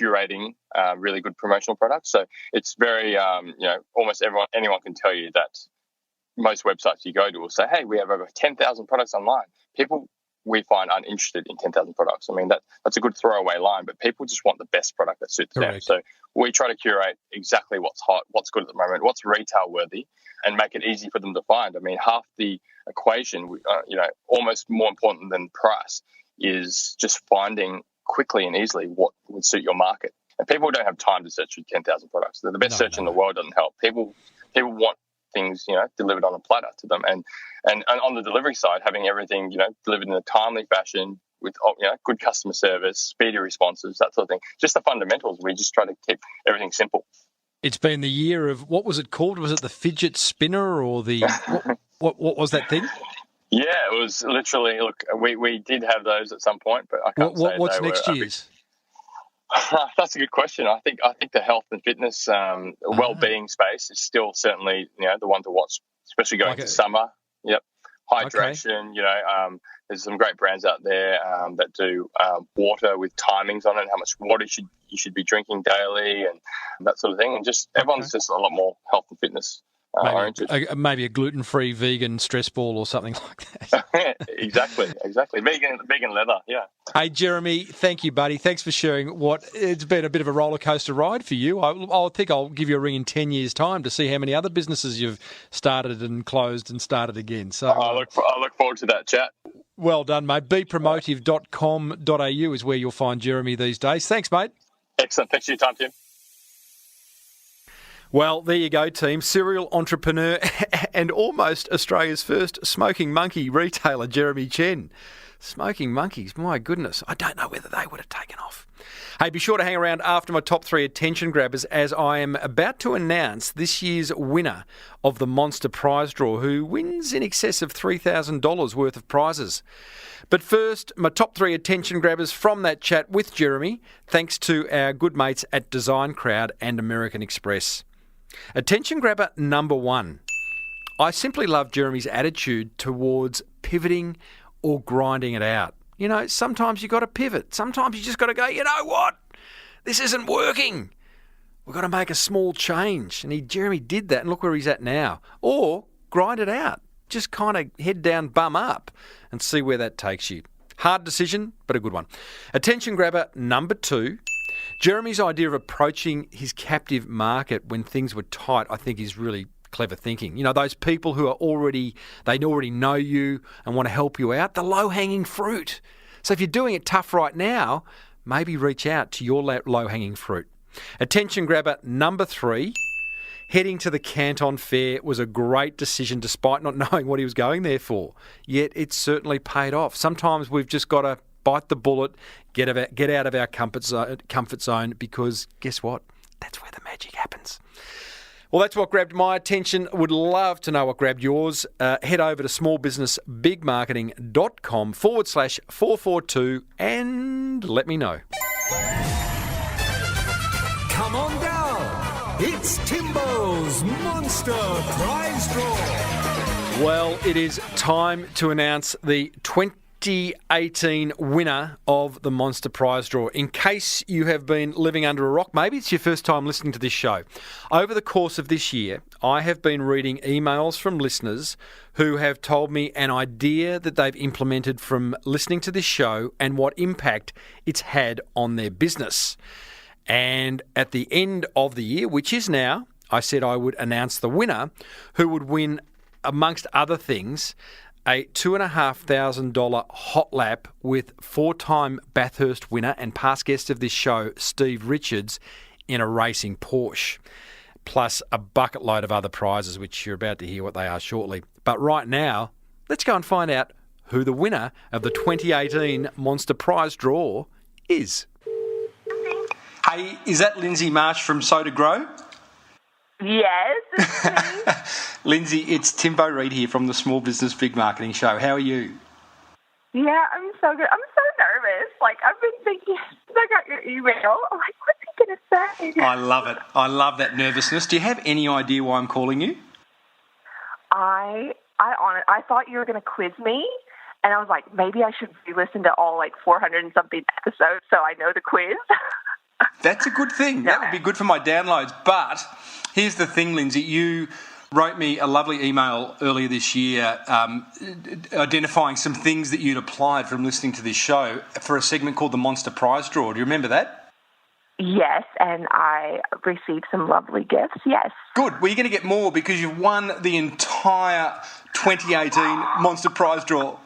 curating really good promotional products. So it's very almost anyone can tell you that. Most websites you go to will say, hey, we have over 10,000 products online. People, we find, aren't interested in 10,000 products. I mean, that's a good throwaway line, but people just want the best product that suits them. So we try to curate exactly what's hot, what's good at the moment, what's retail worthy, and make it easy for them to find. I mean, half the equation, almost more important than price, is just finding quickly and easily what would suit your market. And people don't have time to search for 10,000 products. The best search in the world doesn't help. People want things delivered on a platter to them, and on the delivery side, having everything delivered in a timely fashion with good customer service, speedy responses, that sort of thing. Just the fundamentals. We just try to keep everything simple. It's been the year of, what was it called? Was it the fidget spinner or the what was that thing? Yeah, it was literally. Look, we did have those at some point, but I can't say what's next year's. That's a good question. I think the health and fitness, well-being space is still certainly the one to watch, especially going to summer. Yep, hydration. Okay. There's some great brands out there that do water with timings on it, how much water you should be drinking daily, and that sort of thing. And just everyone's just a lot more health and fitness. Maybe a gluten-free vegan stress ball or something like that. Exactly. Vegan leather, yeah. Hey, Jeremy, thank you, buddy. Thanks for sharing it's been a bit of a roller coaster ride for you. I think I'll give you a ring in 10 years' time to see how many other businesses you've started and closed and started again. So I look forward to that chat. Well done, mate. BePromotive.com.au is where you'll find Jeremy these days. Thanks, mate. Excellent. Thanks for your time, Tim. Well, there you go, team. Serial entrepreneur and almost Australia's first smoking monkey retailer, Jeremy Chen. Smoking monkeys, my goodness. I don't know whether they would have taken off. Hey, be sure to hang around after my top 3 attention grabbers, as I am about to announce this year's winner of the Monster Prize Draw, who wins in excess of $3,000 worth of prizes. But first, my top 3 attention grabbers from that chat with Jeremy, thanks to our good mates at Design Crowd and American Express. Attention grabber number 1. I simply love Jeremy's attitude towards pivoting or grinding it out. Sometimes you got to pivot. Sometimes you just got to go, you know what? This isn't working. We've got to make a small change. And Jeremy did that, and look where he's at now. Or grind it out. Just kind of head down, bum up, and see where that takes you. Hard decision, but a good one. Attention grabber number 2. Jeremy's idea of approaching his captive market when things were tight, I think, is really clever thinking. Those people who already know you and want to help you out, the low-hanging fruit. So if you're doing it tough right now, maybe reach out to your low-hanging fruit. Attention grabber number 3. Heading to the Canton Fair was a great decision despite not knowing what he was going there for. Yet it certainly paid off. Sometimes we've just got to bite the bullet, get out of our comfort zone, because guess what? That's where the magic happens. Well, that's what grabbed my attention. Would love to know what grabbed yours. Head over to smallbusinessbigmarketing.com/442 and let me know. Come on down. It's Timbo's Monster Prize Draw. Well, it is time to announce the 2018 winner of the Monster Prize Draw. In case you have been living under a rock, maybe it's your first time listening to this show. Over the course of this year, I have been reading emails from listeners who have told me an idea that they've implemented from listening to this show and what impact it's had on their business. And at the end of the year, which is now, I said I would announce the winner, who would win, amongst other things, a $2,500 hot lap with 4-time Bathurst winner and past guest of this show, Steve Richards, in a racing Porsche, plus a bucket load of other prizes, which you're about to hear what they are shortly. But right now, let's go and find out who the winner of the 2018 Monster Prize Draw is. Hey, is that Lindsay Marsh from Sow to Grow? Yes, it's me. Lindsay, it's Timbo Reid here from the Small Business Big Marketing Show. How are you? Yeah, I'm so good. I'm so nervous. Like, I've been thinking, since I got your email, I'm like, what's he going to say? I love it. I love that nervousness. Do you have any idea why I'm calling you? I thought you were going to quiz me, and I was like, maybe I should re-listen to all, 400 and something episodes so I know the quiz. That's a good thing. That would be good for my downloads. But here's the thing, Lindsay. You wrote me a lovely email earlier this year identifying some things that you'd applied from listening to this show for a segment called the Monster Prize Draw. Do you remember that? Yes, and I received some lovely gifts, yes. Good. Well, you're going to get more because you've won the entire 2018 Monster Prize Draw.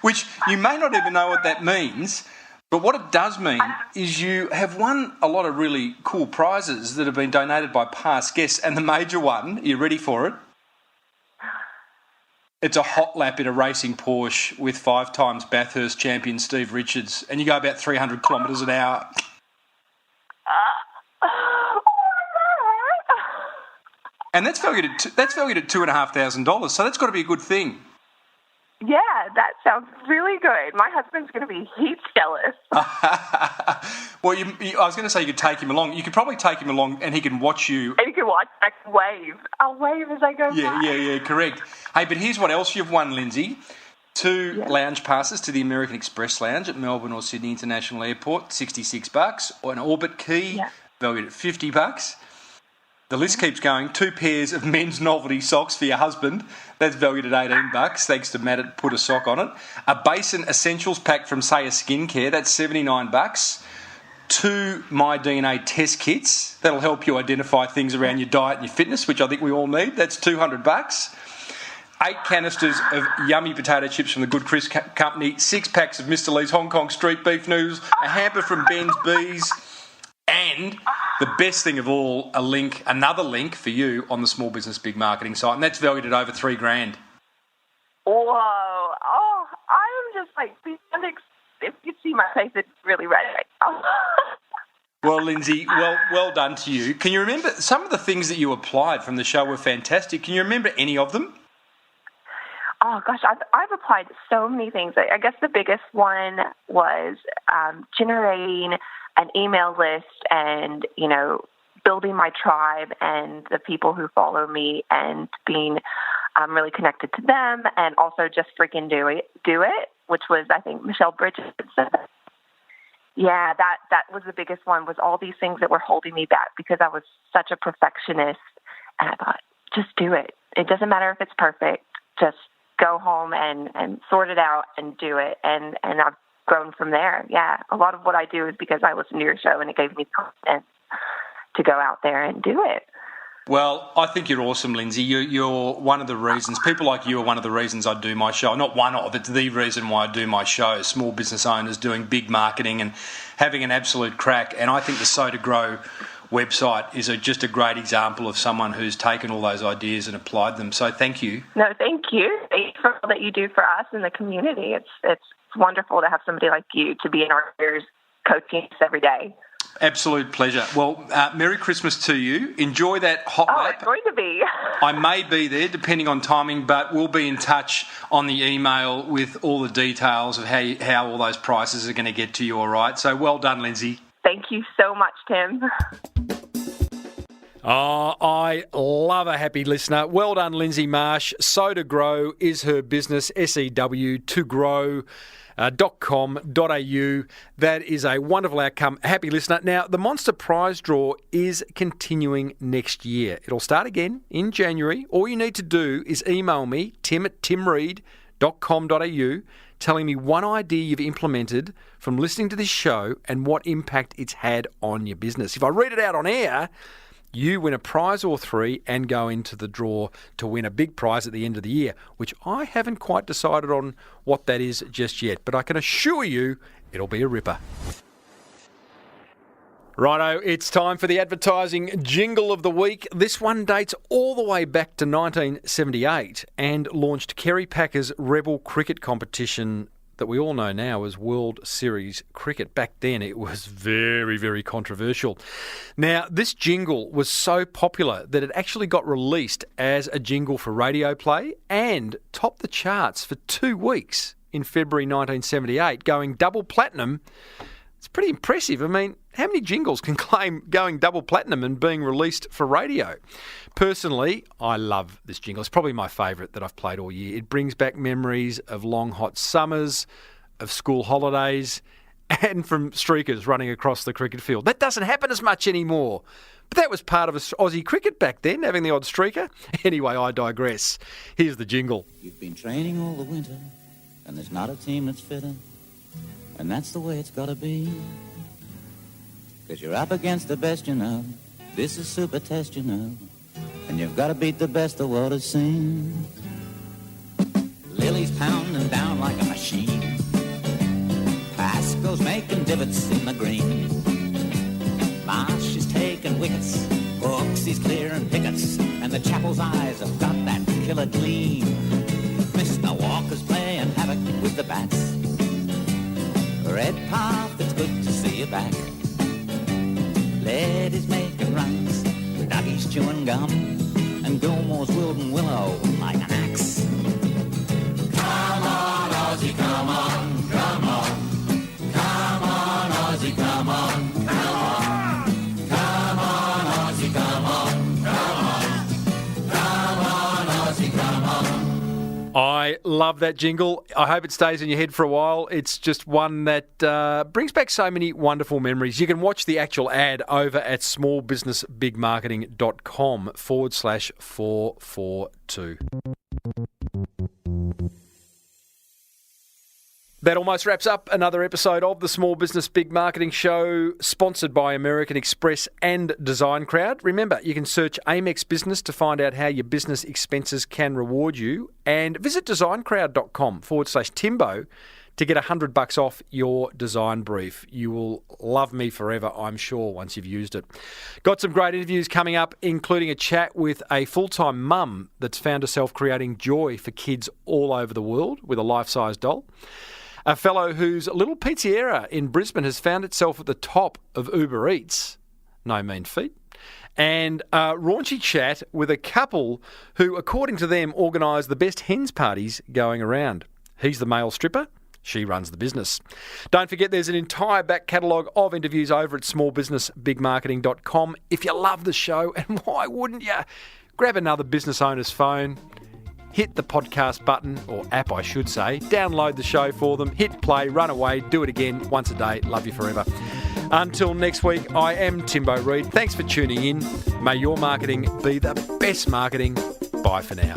Which you may not even know what that means, but what it does mean is you have won a lot of really cool prizes that have been donated by past guests, and the major one, are you ready for it? It's a hot lap in a racing Porsche with 5 times Bathurst champion Steve Richards, and you go about 300 kilometres an hour. And that's valued at $2,500, so that's got to be a good thing. Yeah, that sounds really good. My husband's going to be heaps jealous. Well, I was going to say you could take him along. You could probably take him along and he can watch you. And he can watch, I can wave. I'll wave as I go by. Yeah, correct. Hey, but here's what else you've won, Lindsay. 2 lounge passes to the American Express Lounge at Melbourne or Sydney International Airport, $66, or an Orbit key, valued at $50. The list keeps going. 2 pairs of men's novelty socks for your husband. That's valued at $18, thanks to Matt at Put a Sock on it. A Basin Essentials pack from Saya Skincare. That's $79. 2 My DNA test kits. That'll help you identify things around your diet and your fitness, which I think we all need. That's $200. 8 canisters of yummy potato chips from the Good Chris Company. 6 packs of Mr. Lee's Hong Kong street beef noodles. A hamper from Ben's Bees. And the best thing of all, another link for you on the Small Business Big Marketing site, and that's valued at over $3,000. Whoa! Oh, I'm just if you see my face, it's really red right now. Well, Lindsay, well done to you. Can you remember some of the things that you applied from the show were fantastic? Can you remember any of them? Oh gosh, I've applied so many things. I guess the biggest one was generating an email list and, building my tribe and the people who follow me and being really connected to them, and also just freaking do it, which was, I think, Michelle Bridges said that. Yeah, that was the biggest one, was all these things that were holding me back because I was such a perfectionist. And I thought, just do it. It doesn't matter if it's perfect. Just go home and sort it out and do it. And I've grown from there. Yeah, a lot of what I do is because I listened to your show and it gave me confidence to go out there and do it. Well, I think you're awesome, Lindsay. You're one of the reasons, people like you are one of the reasons I do my show. Not one of, it's the reason why I do my show. Small business owners doing big marketing and having an absolute crack. And I think the Sow to Grow website is just a great example of someone who's taken all those ideas and applied them. So thank you. No, thank you. Thank you for all that you do for us in the community. It's wonderful to have somebody like you to be in our ears coaching us every day. Absolute pleasure. Well, Merry Christmas to you. Enjoy that hot lap. It's going to be. I may be there, depending on timing, but we'll be in touch on the email with all the details of how all those prices are going to get to you, all right? So well done, Lindsay. Thank you so much, Tim. Oh, I love a happy listener. Well done, Lindsay Marsh. Sow to Grow is her business, SEW to grow. .com.au. That is a wonderful outcome. Happy listener. Now, the Monster Prize Draw is continuing next year. It'll start again in January. All you need to do is email me, tim@timreid.com.au, telling me one idea you've implemented from listening to this show and what impact it's had on your business. If I read it out on air, you win a prize or three and go into the draw to win a big prize at the end of the year, which I haven't quite decided on what that is just yet, but I can assure you it'll be a ripper. Righto, it's time for the advertising jingle of the week. This one dates all the way back to 1978 and launched Kerry Packer's Rebel cricket competition that we all know now as World Series Cricket. Back then it was very, very controversial. Now, this jingle was so popular that it actually got released as a jingle for radio play and topped the charts for 2 weeks in February 1978, going double platinum. It's pretty impressive. I mean, how many jingles can claim going double platinum and being released for radio? Personally, I love this jingle. It's probably my favourite that I've played all year. It brings back memories of long, hot summers, of school holidays, and from streakers running across the cricket field. That doesn't happen as much anymore. But that was part of Aussie cricket back then, having the odd streaker. Anyway, I digress. Here's the jingle. You've been training all the winter, and there's not a team that's fitter. And that's the way it's gotta be. 'Cause you're up against the best you know. This is super test you know. And you've gotta beat the best the world has seen. Lily's pounding down like a machine. Pascoe's making divots in the green. Marsh is taking wickets. Hooks he's clearing pickets. And the Chapel's eyes have got that killer gleam. Mr. Walker's playing havoc with the bats. Redpath, it's good to see you back. Lady's making runs, Dougie's chewing gum, and Gilmore's wielding willow like an axe. Come on, Aussie, come on, come on. Come on, Aussie, come on, come on. Come on, Aussie, come on, come on. Come on, Aussie, come on. I love that jingle. I hope it stays in your head for a while. It's just one that brings back so many wonderful memories. You can watch the actual ad over at smallbusinessbigmarketing.com/442. That almost wraps up another episode of the Small Business Big Marketing Show, sponsored by American Express and Design Crowd. Remember, you can search Amex Business to find out how your business expenses can reward you, and visit designcrowd.com/Timbo to get $100 off your design brief. You will love me forever, I'm sure, once you've used it. Got some great interviews coming up, including a chat with a full-time mum that's found herself creating joy for kids all over the world with a life-size doll. A fellow whose little pizzeria in Brisbane has found itself at the top of Uber Eats. No mean feat. And a raunchy chat with a couple who, according to them, organise the best hens parties going around. He's the male stripper. She runs the business. Don't forget there's an entire back catalogue of interviews over at smallbusinessbigmarketing.com. If you love the show, and why wouldn't you, grab another business owner's phone, hit the podcast button, or app I should say, download the show for them, hit play, run away, do it again once a day. Love you forever. Until next week, I am Timbo Reid. Thanks for tuning in. May your marketing be the best marketing. Bye for now.